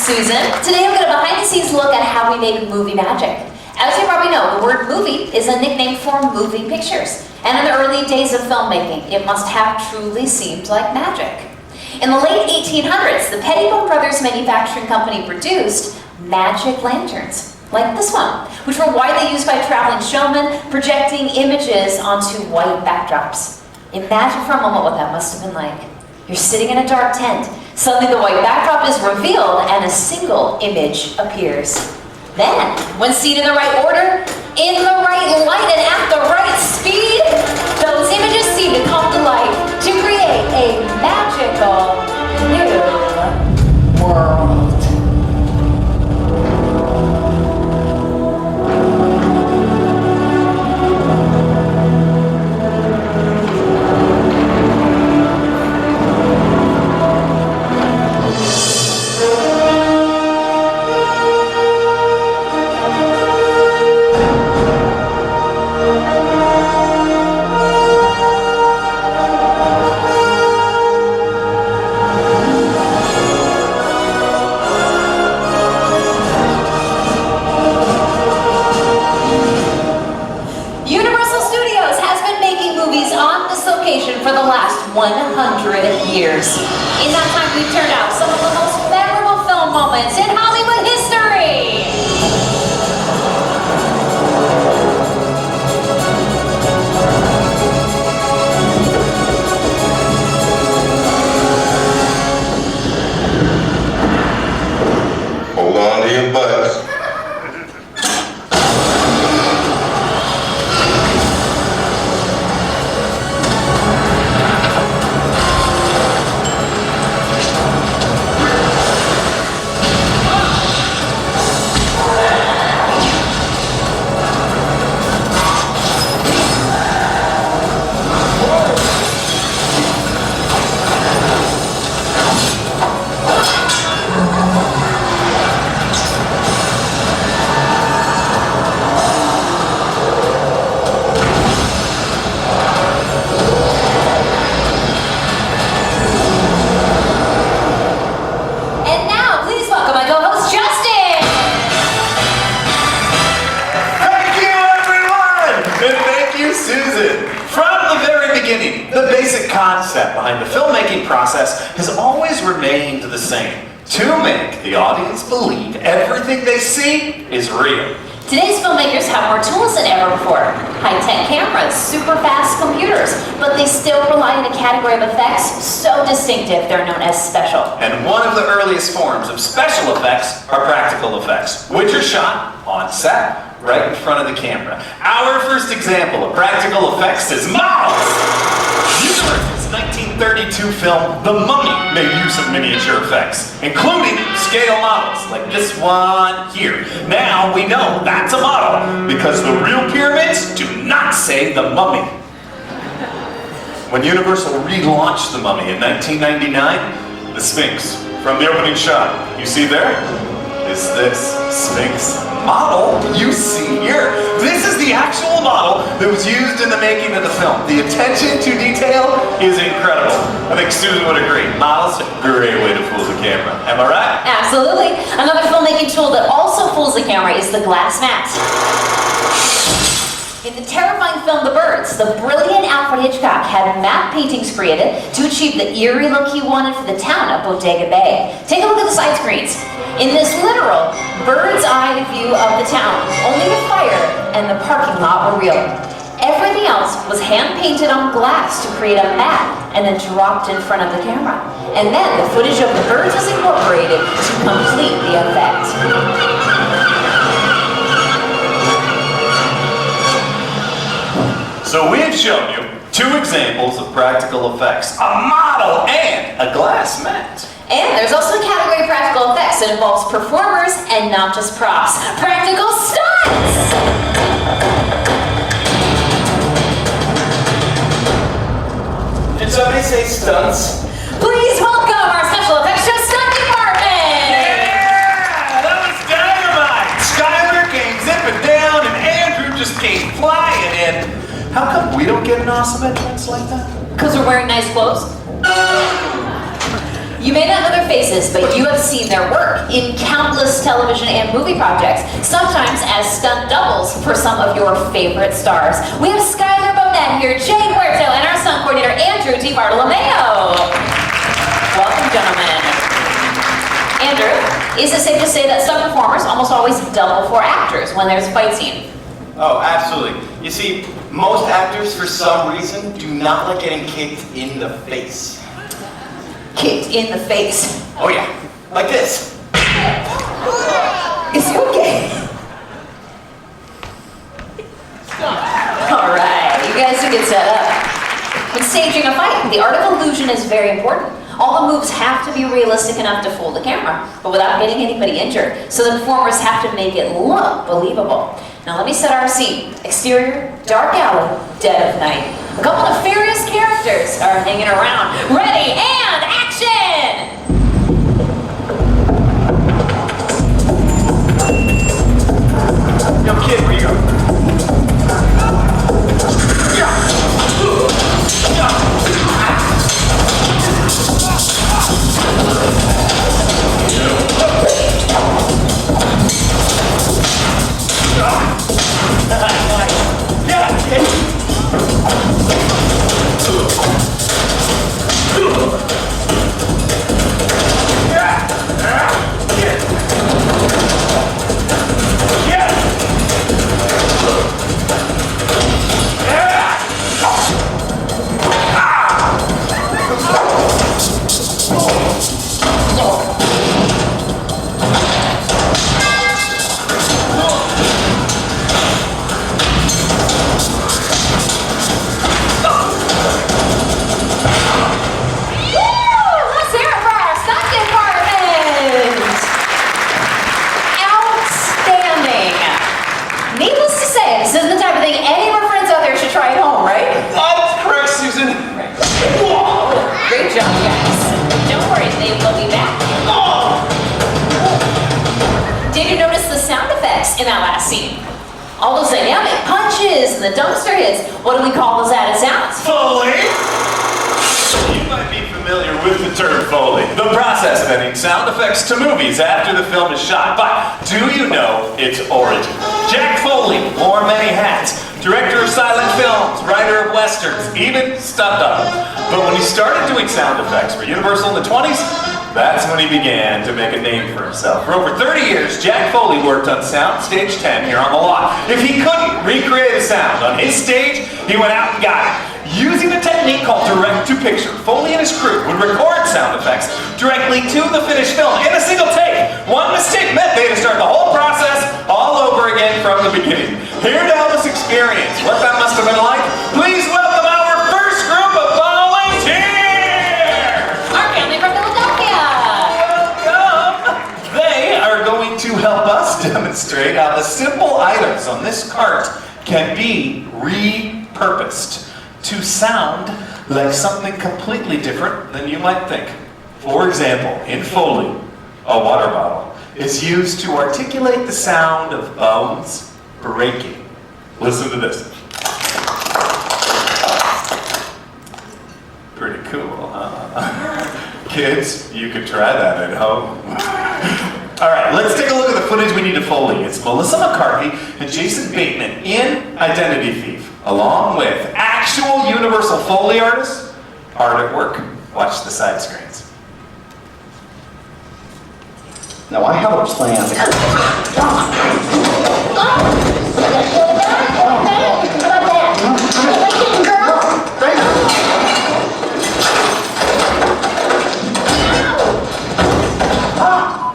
Susan. Today I'm going to behind-the-scenes look at how we make movie magic. As you probably know, the word movie is a nickname for moving pictures. And in the early days of filmmaking, it must have truly seemed like magic. In the late 1800s, the Pettibone Brothers Manufacturing Company produced magic lanterns, like this one, which were widely used by traveling showmen, projecting images onto white backdrops. Imagine for a moment what that must have been like. You're sitting in a dark tent. Suddenly the white backdrop is revealed and a single image appears. Then, when seen in the right order, in the right light, and at the right speed, those images seem to come to life to create a magical new world. For the last 100 years. In that time, we've turned out some of the most memorable film moments in Hollywood history. Hold on to your butts. The basic concept behind the filmmaking process has always remained the same: to make the audience believe everything they see is real. Today's filmmakers have more tools than ever before. High-tech cameras, super fast computers, but they still rely on a category of effects so distinctive they're known as special. And one of the earliest forms of special effects are practical effects, which are shot on set, right in front of the camera. Our first example of practical effects is Models! Universal's 1932 film, The Mummy, made use of miniature effects, including scale models, like this one here. Now we know that's a model, because the real pyramids do not say The Mummy. When Universal relaunched The Mummy in 1999, the Sphinx, from the opening shot, you see there, is this Sphinx model you see here. This is the actual model that was used in the making of the film. The attention to detail is incredible. I think Susan would agree. Models, a great way to fool the camera. Am I right? Absolutely. Another filmmaking tool that also fools the camera is the glass mat. In the terrifying film The Birds, the brilliant Alfred Hitchcock had matte paintings created to achieve the eerie look he wanted for the town of Bodega Bay. Take a look at the side screens. In this literal bird's eye view of the town, only the fire and the parking lot were real. Everything else was hand-painted on glass to create a mat and then dropped in front of the camera. And then the footage of the birds was incorporated to complete the effect. So we've shown you two examples of practical effects: a model and a glass mat. And there's also a category of practical effects that involves performers and not just props. Practical stunts! Did somebody say stunts? Please welcome our special effects show stunt department! Yeah! That was dynamite! Skylar came zipping down and Andrew just came flying in. How come we don't get an awesome entrance like that? Because we're wearing nice clothes. You may not know their faces, but you have seen their work in countless television and movie projects, sometimes as stunt doubles for some of your favorite stars. We have Skylar Bonnet here, Jane Huerto, and our stunt coordinator, Andrew DiBartolomeo. Welcome, gentlemen. Andrew, is it safe to say that stunt performers almost always double for actors when there's a fight scene? Oh, absolutely. You see, most actors, for some reason, do not like getting kicked in the face. Kicked in the face. Oh yeah, like this. Is you okay? All right, you guys are get set up. When staging a fight, the art of illusion is very important. All the moves have to be realistic enough to fool the camera, but without getting anybody injured. So the performers have to make it look believable. Now let me set our scene. Exterior, dark alley, dead of night. A couple of nefarious characters are hanging around. Ready, and action! Yo, kid, where you go? In that last scene. All those dynamic punches and the dumpster hits. What do we call those added sounds? Foley! You might be familiar with the term Foley, the process of adding sound effects to movies after the film is shot. But do you know its origin? Jack Foley wore many hats. Director of silent films, writer of westerns, even stunt double. But when he started doing sound effects for Universal in the 20s, that's when he began to make a name for himself. For over 30 years, Jack Foley worked on Sound Stage 10 here on the lot. If he couldn't recreate a sound on his stage, he went out and got it. Using a technique called direct-to-picture, Foley and his crew would record sound effects directly to the finished film in a single take. One mistake meant they had to start the whole process all over again from the beginning. Here to help us experience what that must have been like, please welcome our first group of volunteers! Our family from Philadelphia! Welcome! They are going to help us demonstrate how the simple items on this cart can be repurposed to sound like something completely different than you might think. For example, in Foley, a water bottle is used to articulate the sound of bones breaking. Listen to this. Pretty cool, huh? Kids, you could try that at home. All right, let's take a look at the footage we need to Foley. It's Melissa McCarthy and Jason Bateman in Identity Thief, along with actual Universal Foley artists hard at work. Watch the side screens. Now I have a plan.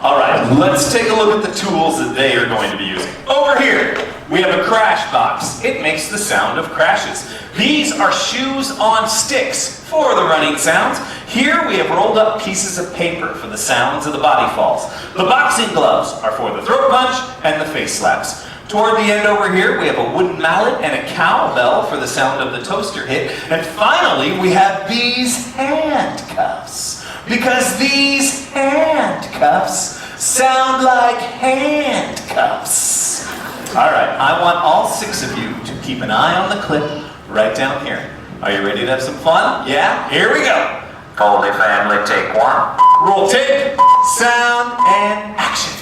All right, let's take a look at the tools that they are going to be using. Over here, we have a crash box. It makes the sound of crashes. These are shoes on sticks for the running sounds. Here we have rolled up pieces of paper for the sounds of the body falls. The boxing gloves are for the throat punch and the face slaps. Toward the end over here, we have a wooden mallet and a cowbell for the sound of the toaster hit. And finally, we have these handcuffs. Because these handcuffs sound like handcuffs. All right, I want all 6 of you to keep an eye on the clip right down here. Are you ready to have some fun? Yeah? Here we go. Foley family, take one. Roll tape, sound, and action.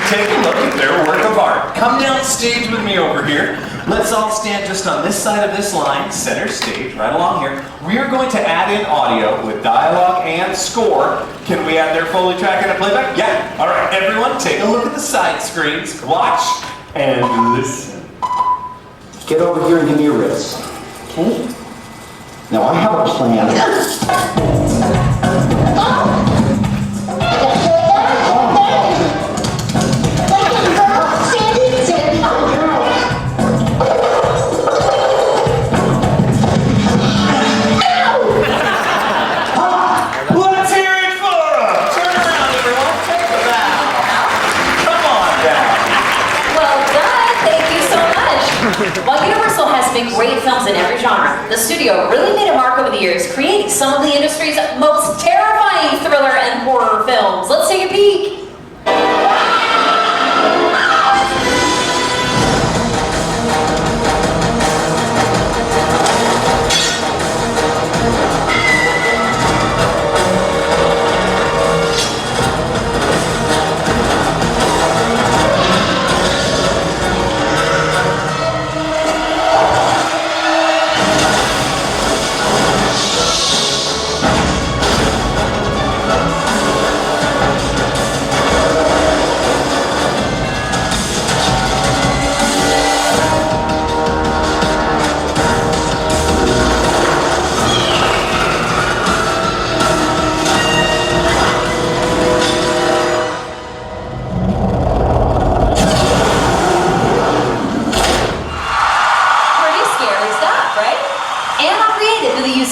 Take a look at their work of art. Come down stage with me over here. Let's all stand just on this side of this line, center stage, right along here. We are going to add in audio with dialogue and score. Can we add their Foley track and a playback? Yeah. All right, everyone, take a look at the side screens. Watch and listen. Get over here and give me your wrist. Okay? Now I have a plan. While Universal has made great films in every genre, the studio really made a mark over the years, creating some of the industry's most terrifying thriller and horror films. Let's take a peek.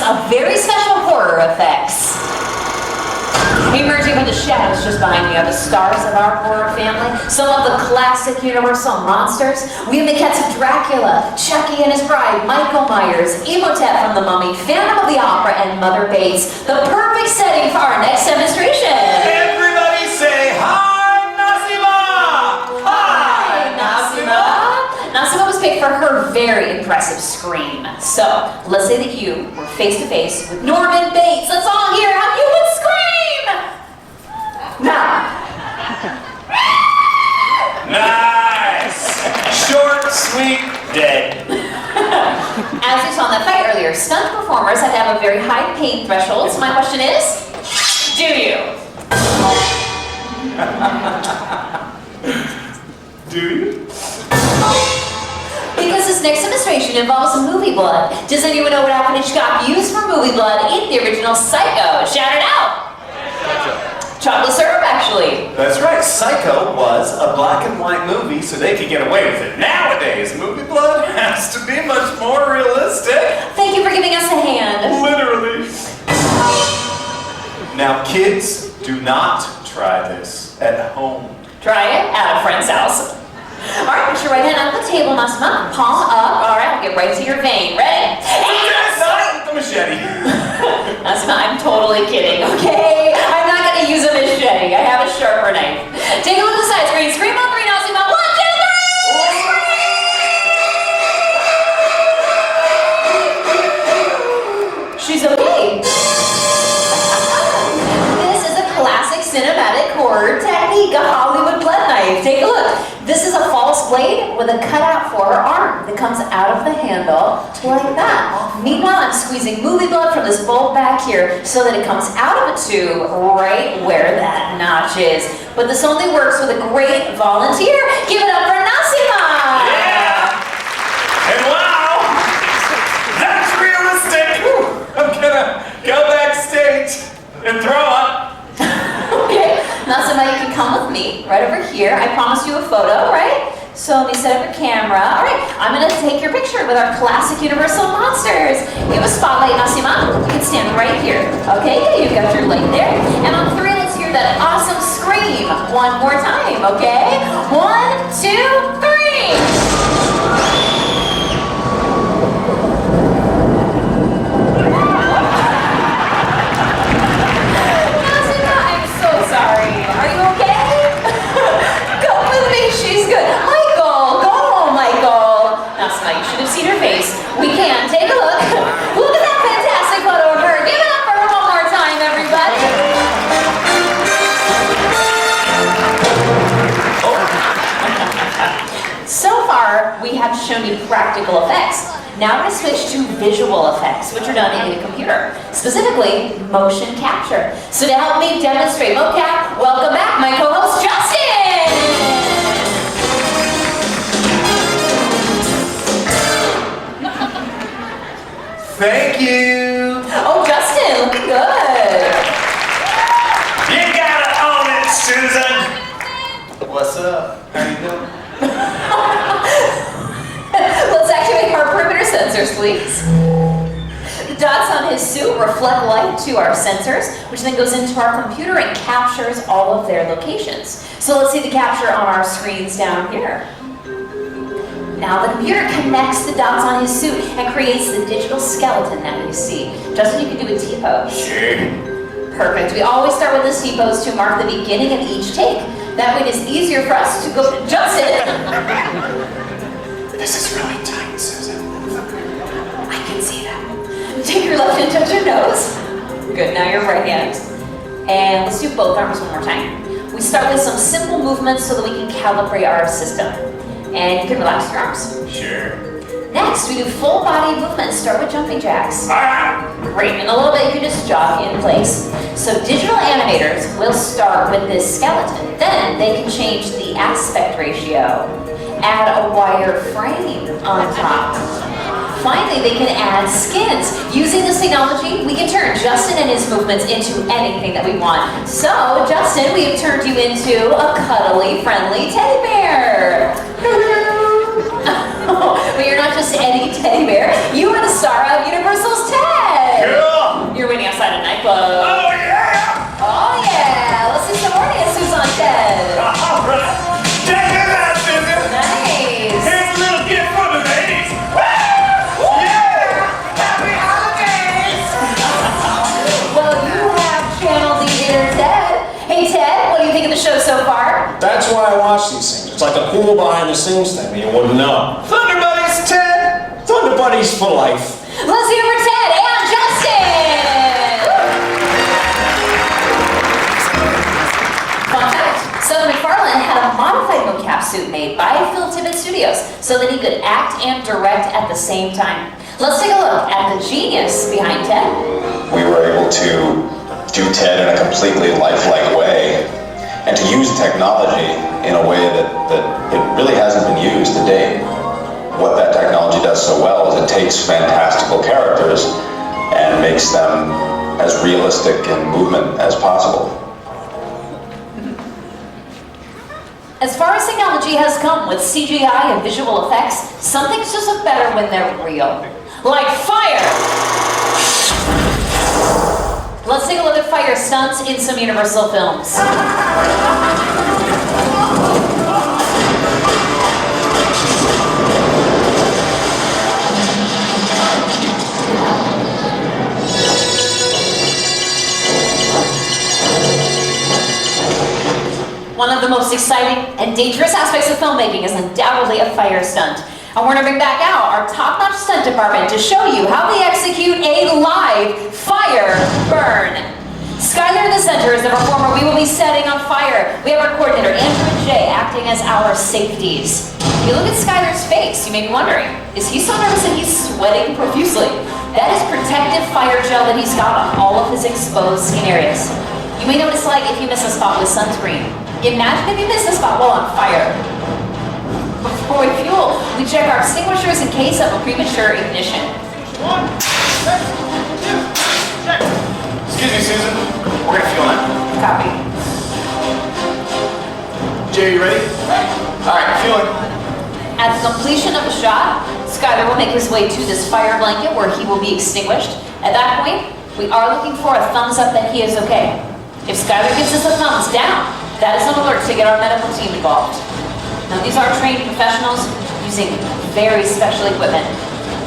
Of very special horror effects. Emerging from the shadows just behind me are the stars of our horror family, some of the classic Universal monsters. We have the cats of Dracula, Chucky and his bride, Michael Myers, Imhotep from The Mummy, Phantom of the Opera, and Mother Bates. The perfect setting for our next demonstration. Everybody say hi, Nassima! Hi, Nassima! Nassima was picked for her very impressive scream. So, let's say that you were face to face with Norman Bates. Let's all hear how you would scream! Now. Nice! Short, sweet, dead. As we saw in that fight earlier, stunt performers have to have a very high pain threshold. So my question is, do you? Do you? Because this next demonstration involves movie blood. Does anyone know what Alfred Hitchcock used for movie blood in the original Psycho? Shout it out! Chocolate syrup, actually. That's right. Psycho was a black and white movie, so they could get away with it. Nowadays, movie blood has to be much more realistic. Thank you for giving us a hand. Literally. Now, kids, do not try this at home. Try it at a friend's house. All right, put your right hand on the table, Nassima. Palm up. All right, I'll get right to your vein. Ready? Not with the machete. Nassima, I'm totally kidding, okay? I'm not going to use a machete. I have a sharper knife. Take a look at the side screen. Scream on three, Nassima. 1, 2, 3! She's okay. This is a classic cinematic horror technique, a Hollywood blood knife. Take a look. This is a false blade with a cutout for her arm that comes out of the handle like that. Meanwhile, I'm squeezing movie blood from this bulb back here so that it comes out of a tube right where that notch is. But this only works with a great volunteer. Give it up for Nassima! Yeah! And wow! That's realistic! I'm gonna go backstage and throw up. Okay, Nassima, you can come with me right over here. I promised you a photo, right? So let me set up your camera. All right, I'm gonna take your picture with our classic Universal monsters. You have a spotlight, Nassima. You can stand right here. Okay, you've got your light there. And on 3, let's hear that awesome scream one more time, okay? 1, 2, 3. I'm so sorry. Are you okay? Come with me, she's good. Michael, go home, Michael. Now, Smile, you should have seen her face. We can. Take a look. Look at that fantastic photo of her. Give it up for her one more time, everybody. So far, we have shown you practical effects. Now we're going to switch to visual effects, which are done in a computer, specifically motion capture. So to help me demonstrate mocap, welcome back my co-host Justin! Thank you. Oh, Justin, looking good. You gotta own it, Susan. What's up? How you doing? Let's activate our perimeter sensors, please. The dots on his suit reflect light to our sensors, which then goes into our computer and captures all of their locations. So let's see the capture on our screens down here. Now the computer connects the dots on his suit and creates the digital skeleton that you see. Justin, you can do a T-pose. Sure. Perfect. We always start with a T-pose to mark the beginning of each take. That way it is easier for us to go. Justin! This is really tight, Susan. I can see that. Take your left hand, touch your nose. Good, now your right hand. And let's do both arms one more time. We start with some simple movements so that we can calibrate our system. And you can relax your arms. Sure. Next, we do full body movements. Start with jumping jacks. All right. Great, in a little bit you can just jog in place. So digital animators will start with this skeleton. Then they can change the aspect ratio. Add a wire frame on top. Finally, they can add skins. Using this technology, we can turn Justin and his movements into anything that we want. So, Justin, we have turned you into a cuddly, friendly teddy bear. But you're not just any teddy bear. You are the star of Universal's Ted. Cool. You're waiting outside a nightclub. Oh, yeah. Oh, yeah. Let's do some more dances on Ted. All right. Check this out, Susan. Nice. Here's a little gift for the ladies. Yeah. Happy holidays. Well, you have channeled the inner Ted. Hey, Ted, what do you think of the show so far? That's why I watch these things. It's like a cool behind-the-scenes thing. You wouldn't know. Thunder Buddies, Ted. Thunder Buddies for life. Let's hear it for Ted and Justin! Fun fact, Seth MacFarlane had a modified mocap suit made by Phil Tippett Studios so that he could act and direct at the same time. Let's take a look at the genius behind Ted. We were able to do Ted in a completely lifelike way and to use technology in a way that it really hasn't been used to date. What that technology does so well is it takes fantastical characters and makes them as realistic in movement as possible. As far as technology has come with CGI and visual effects, some things just look better when they're real. Like fire! Let's take a look at fire stunts in some Universal films. One of the most exciting and dangerous aspects of filmmaking is undoubtedly a fire stunt. And we're going to bring back out our top-notch stunt department to show you how they execute a live fire burn. Skylar in the center is the performer we will be setting on fire. We have our coordinator, Andrew and Jay, acting as our safeties. If you look at Skylar's face, you may be wondering, is he so nervous that he's sweating profusely? That is protective fire gel that he's got on all of his exposed skin areas. You may know what it's like if you miss a spot with sunscreen. Imagine if you miss a spot while on fire. Before we fuel, we check our extinguishers in case of a premature ignition. Excuse me, Susan. We're gonna fuel now. Copy. Jay, you ready? All right, fueling. At the completion of the shot, Skylar will make his way to this fire blanket where he will be extinguished. At that point, we are looking for a thumbs up that he is okay. If Skylar gives us a thumbs down, that is an alert to get our medical team involved. Now, these are trained professionals using very special equipment.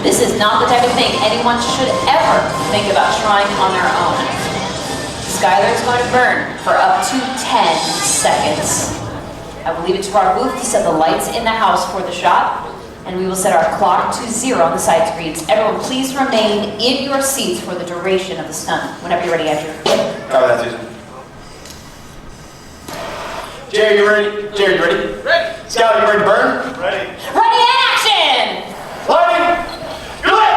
This is not the type of thing anyone should ever think about trying on their own. Skylar is going to burn for up to 10 seconds. I will leave it to our booth to set the lights in the house for the shot, and we will set our clock to 0 on the side screens. Everyone, please remain in your seats for the duration of the stunt. Whenever you're ready, Andrew. Cover that, Susan. Jerry, you ready? Jerry, you ready? Ready. Scout, you ready to burn? Ready. Ready and action! Lighting! You're lit!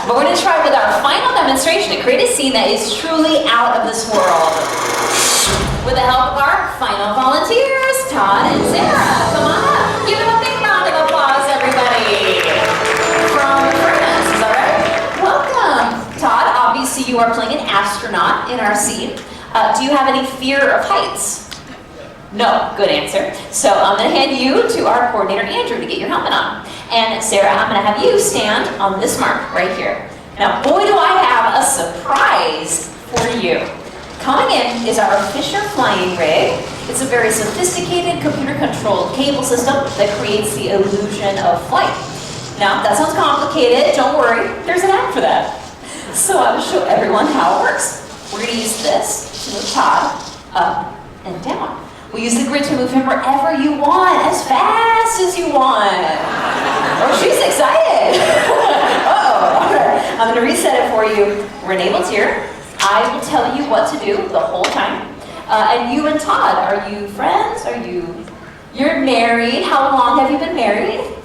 But we're going to try with our final demonstration to create a scene that is truly out of this world. With the help of our final volunteers, Todd and Sarah. Come on up. Give them a big round of applause, everybody. From France, is that right? Welcome. Todd, obviously you are playing an astronaut in our scene. Do you have any fear of heights? No, good answer. So I'm going to hand you to our coordinator, Andrew, to get your helmet on. And Sarah, I'm going to have you stand on this mark right here. Now, boy, do I have a surprise for you. Coming in is our Fisher flying rig. It's a very sophisticated computer-controlled cable system that creates the illusion of flight. Now, that sounds complicated. Don't worry, there's an app for that. So I will show everyone how it works. We're going to use this to move Todd up and down. We use the grid to move him wherever you want, as fast as you want. Oh, she's excited. Uh-oh. All right. I'm going to reset it for you. We're enabled here. I will tell you what to do the whole time. And you and Todd, are you friends? You're married. How long have you been married? 6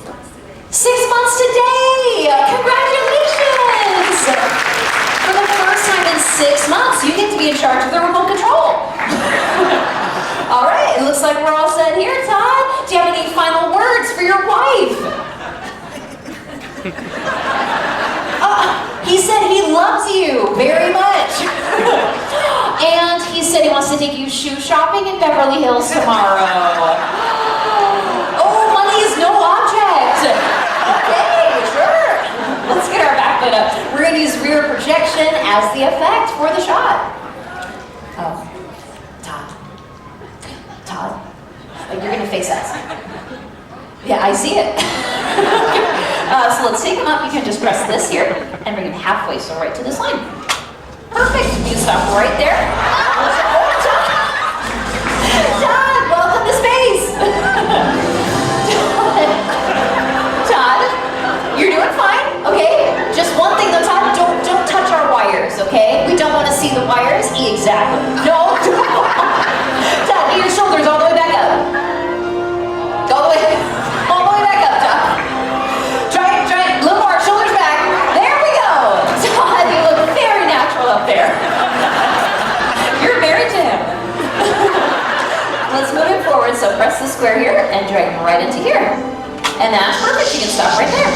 months today. Congratulations. For the first time in 6 months, you get to be in charge of the remote control. All right, it looks like we're all set here. Todd, do you have any final words for your wife? He said he loves you very much. And he said he wants to take you shoe shopping in Beverly Hills tomorrow. Oh, money is no object. Okay, sure. Let's get our backlit up. We're going to use rear projection as the effect for the shot. Oh. Todd, you're going to face us. Yeah, I see it. So let's take him up. You can just press this here and bring him halfway, so right to this line. Perfect. You can stop right there. Todd, welcome to space. Todd, you're doing fine, okay? Just one thing though, Todd, don't touch our wires, okay? We don't want to see the wires. Exactly. No, Todd, get your shoulders all the way back up. All the way back up, Todd. Try it, a little more, shoulders back. There we go. Todd, you look very natural up there. You're married to him. Let's move it forward, so press the square here and drag him right into here. And that's perfect, you can stop right there.